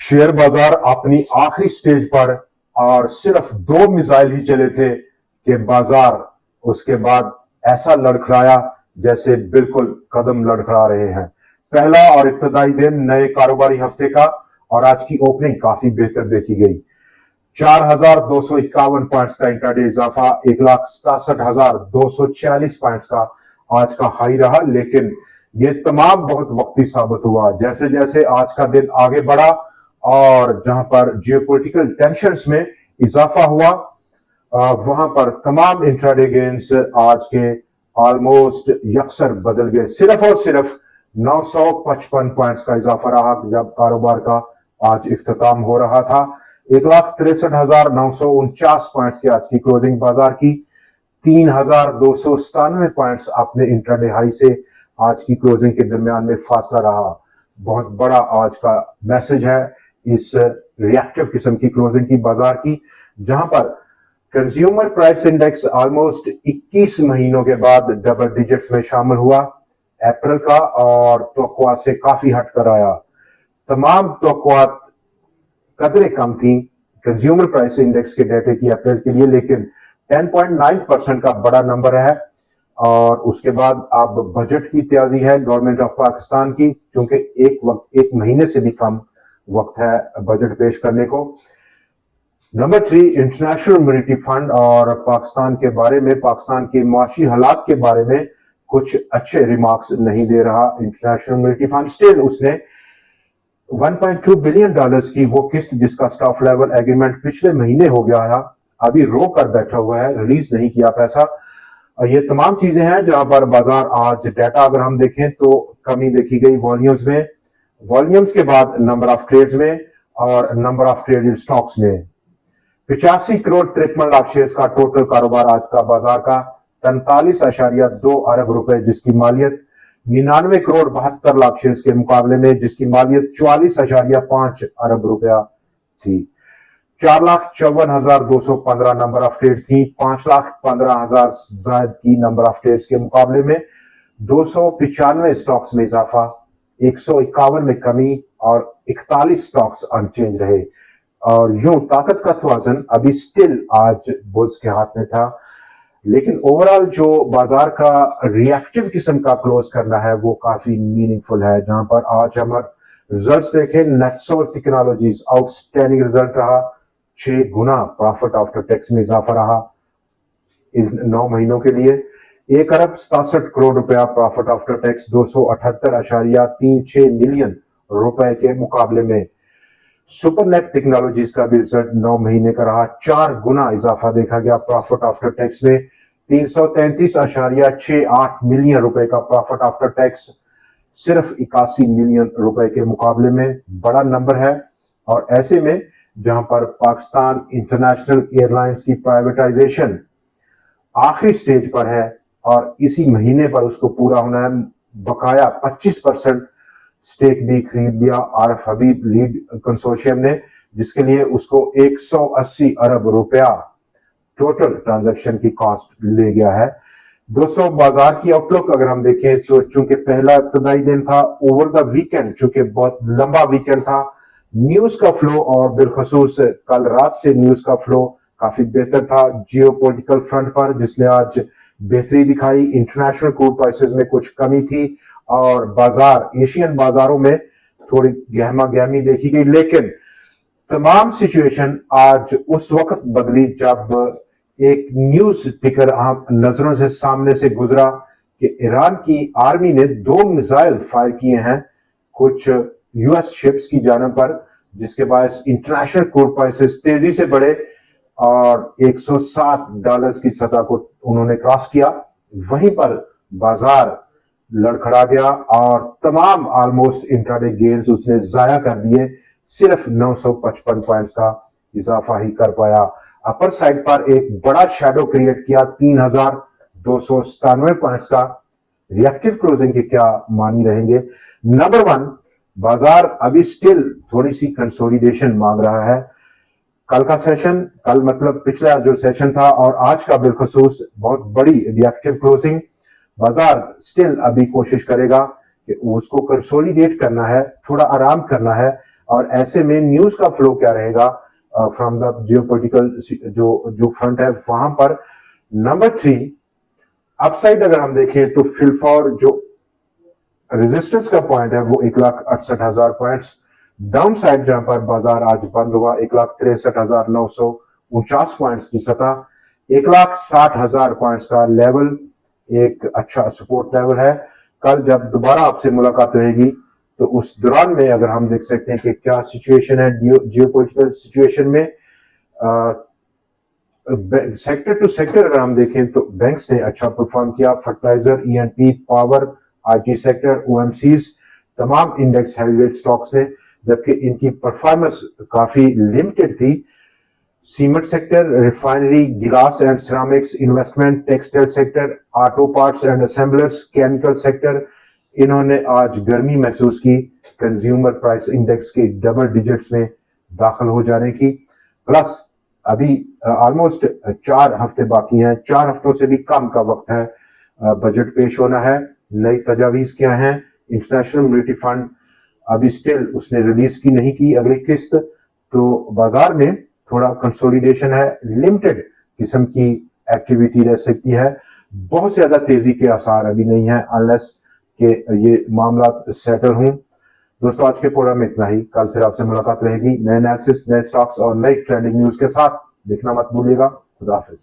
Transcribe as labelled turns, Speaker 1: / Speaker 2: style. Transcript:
Speaker 1: Share बाजार अपनी आखिरी स्टेज पर और सिर्फ 2 मिसाइल ही चले थे कि बाजार उसके बाद ऐसा लड़खड़ाया जैसे बिल्कुल कदम लड़खड़ा रहे हैं। पहला और इब्तदाई दिन नए कारोबारी हफ्ते का और आज की ओपनिंग काफी बेहतर देखी गई। 4,251 पॉइंट्स का इंट्राडे इजाफा 1,67,246 पॉइंट्स का आज का हाई रहा, लेकिन ये तमाम बहुत वक्ती साबित हुआ। जैसे जैसे आज का दिन आगे बढ़ा और जहां पर जियोपॉलिटिकल टेंशन्स में इजाफा हुआ, वहां पर तमाम इंट्राडे गेन्स आज के ऑलमोस्ट यकसर बदल गए। सिर्फ और सिर्फ 955 पॉइंट्स का इजाफा रहा जब कारोबार का आज इख्तिताम हो रहा था। 1,63,949 पॉइंट्स की आज की क्लोजिंग बाजार की। 3,297 पॉइंट्स अपने इंट्राडे हाई से आज की क्लोजिंग के दरमियान में फासला रहा। बहुत बड़ा आज का मैसेज है इस रिएक्टिव किस्म की क्लोजिंग की बाजार की, जहां पर कंज्यूमर प्राइस इंडेक्स ऑलमोस्ट 21 महीनों के बाद डबल डिजिट्स में शामिल हुआ अप्रैल का, और तवक्कुआत से काफी हटकर आया। तमाम तवक्कुआत कदरे कम थी कंज्यूमर प्राइस इंडेक्स के डेटे की अप्रैल के लिए, लेकिन 10.9% का बड़ा नंबर है। और उसके बाद अब बजट की तैयारी है गवर्नमेंट ऑफ पाकिस्तान की, क्योंकि एक महीने से भी कम वक्त है बजट पेश करने को। नंबर 3, इंटरनेशनल मॉनेटरी फंड और पाकिस्तान के बारे में, पाकिस्तान के माशी हालात के बारे में कुछ अच्छे रिमार्क्स नहीं दे रहा इंटरनेशनल मॉनेटरी फंड। स्टिल उसने 1.2 बिलियन डॉलर्स की वो किस्त जिसका स्टाफ लेवल एग्रीमेंट पिछले महीने हो गया है, अभी रो कर बैठा हुआ है, रिलीज नहीं किया पैसा। ये तमाम चीजें हैं जहां पर बाजार आज डेटा अगर हम देखें तो कमी देखी गई वॉल्यूम्स में, वॉल्यूम्स के बाद नंबर ऑफ ट्रेड्स में और नंबर ऑफ ट्रेडेड स्टॉक्स में। 85 करोड़ 53 लाख शेयर्स का टोटल कारोबार आज का बाजार का, 43.2 अरब रुपए जिसकी मालियत 99 करोड़ 72 लाख शेयर्स के मुकाबले में जिसकी मालियत 44.5 अरब रुपया थी। 4,54,215 नंबर ऑफ ट्रेड थी, 5,15,000 जायद की नंबर ऑफ ट्रेड्स के मुकाबले में 295 स्टॉक्स में इजाफा, 151 में कमी और 41 स्टॉक्स अनचेंज रहे। और यूं ताकत का तवाज़ुन अभी स्टिल आज बुल्स के हाथ में था, लेकिन ओवरऑल जो बाजार का रिएक्टिव किस्म का क्लोज करना है वो काफी मीनिंगफुल है। जहां पर आज हमारे रिजल्ट्स देखें, नेटसोल टेक्नोलॉजीज आउटस्टैंडिंग रिजल्ट रहा, 6 गुना प्रॉफिट आफ्टर टैक्स में इजाफा रहा इस 9 महीनों के लिए। 1 अरब 67 करोड़ रुपया प्रॉफिट आफ्टर टैक्स 278.36 मिलियन रुपए के मुकाबले में। सुपरनेट टेक्नोलॉजीज का भी रिजल्ट 9 महीने का रहा, 4 गुना इजाफा देखा गया प्रॉफिट आफ्टर टैक्स में। 333.68 मिलियन रुपए का प्रॉफिट आफ्टर टैक्स सिर्फ 81 मिलियन रुपए के मुकाबले में, बड़ा नंबर है। और ऐसे में जहां पर पाकिस्तान इंटरनेशनल एयरलाइंस की प्राइवेटाइजेशन आखिरी स्टेज पर है और इसी महीने पर उसको पूरा होना है, बकाया 25% स्टेक भी खरीद लिया आरफ हबीब लीड कंसोर्शियम ने, जिसके लिए उसको 180 अरब रुपया टोटल ट्रांजैक्शन की कॉस्ट ले गया है। दोस्तों, बाजार की आउटलुक अगर हम देखें तो चूंकि पहला इब्तदाई दिन था, ओवर द वीकेंड चूंकि बहुत लंबा वीकेंड था, न्यूज का फ्लो और बिलखसूस कल रात से न्यूज का फ्लो काफी बेहतर था जियोपॉलिटिकल फ्रंट पर, जिसने आज बेहतरी दिखाई। इंटरनेशनल क्रूड प्राइसेस में कुछ कमी थी और बाजार एशियन बाजारों में थोड़ी गहमा गहमी देखी गई, लेकिन तमाम सिचुएशन आज उस वक्त बदली जब एक न्यूज टिकर आप नजरों से सामने से गुजरा कि ईरान की आर्मी ने 2 मिसाइल फायर किए हैं कुछ यूएस शिप्स की जानिब पर, जिसके बाद इंटरनेशनल क्रूड प्राइसेस तेजी से बढ़े और $107 की सतह को उन्होंने क्रॉस किया। वहीं पर बाजार लड़खड़ा गया और तमाम ऑलमोस्ट इंट्राडे गेन्स उसने जाया कर दिए, सिर्फ 955 पॉइंट्स का इजाफा ही कर पाया। अपर साइड पर एक बड़ा शैडो क्रिएट किया 3,297 पॉइंट्स का। रिएक्टिव क्लोजिंग के क्या मानी रहेंगे? नंबर 1, बाजार अभी स्टिल थोड़ी सी कंसोलिडेशन मांग रहा है। कल का सेशन, कल मतलब पिछला जो सेशन था और आज का बिलखसूस बहुत बड़ी रिएक्टिव क्लोजिंग, बाजार स्टिल अभी कोशिश करेगा कि उसको कंसोलिडेट करना है, थोड़ा आराम करना है। اور ایسے میں نیوز کا فلو کیا رہے گا فرام دا جیو پولیٹیکل جو فرنٹ ہے وہاں پر. نمبر 3 اپ سائڈ اگر ہم دیکھیں تو فلفور جو ریزسٹنس کا پوائنٹ ہے وہ 1,68,000 پوائنٹس. ڈاؤن سائڈ جہاں پر بازار آج بند ہوا 1,63,949 پوائنٹس کی سطح. 1,60,000 پوائنٹس کا لیول ایک اچھا سپورٹ لیول ہے. کل جب دوبارہ آپ سے ملاقات رہے گی تو اس دوران میں اگر ہم دیکھ سکتے ہیں کہ کیا سچویشن ہے جیو پولیٹیکل سچویشن میں. سیکٹر ٹو سیکٹر اگر ہم دیکھیں تو بینکس نے اچھا پرفارم کیا. Fertiliser, E and P, power, I T sector, O M Cs, تمام انڈیکس ہیوی ویٹ سٹاکس نے، جبکہ ان کی پرفارمنس کافی لمیٹڈ تھی. Cement sector, refinery, glass and ceramics, investment, textile sector, auto parts and assemblers, chemical sector, انہوں نے آج گرمی محسوس کی کنزیومر پرائس انڈیکس کے ڈبل ڈیجٹس میں داخل ہو جانے کی. پلس ابھی آلموسٹ 4 ہفتے باقی ہیں، 4 ہفتوں سے بھی کم کا وقت ہے بجٹ پیش ہونا ہے. نئی تجاویز کیا ہیں؟ انٹرنیشنل مانیٹری فنڈ ابھی سٹل اس نے ریلیز کی نہیں کی اگلی قسط، تو بازار میں تھوڑا کنسولیڈیشن ہے، لمیٹڈ قسم کی ایکٹیویٹی رہ سکتی ہے. بہت زیادہ تیزی کے آثار ابھی نہیں ہیں انلیس کہ یہ معاملات سیٹل ہوں. دوستو آج کے پروگرام میں اتنا ہی. کل پھر آپ سے ملاقات رہے گی نئے انالیسس، نئے سٹاکس اور نئی ٹرینڈنگ نیوز کے ساتھ. دیکھنا مت بھولیے گا. خدا حافظ.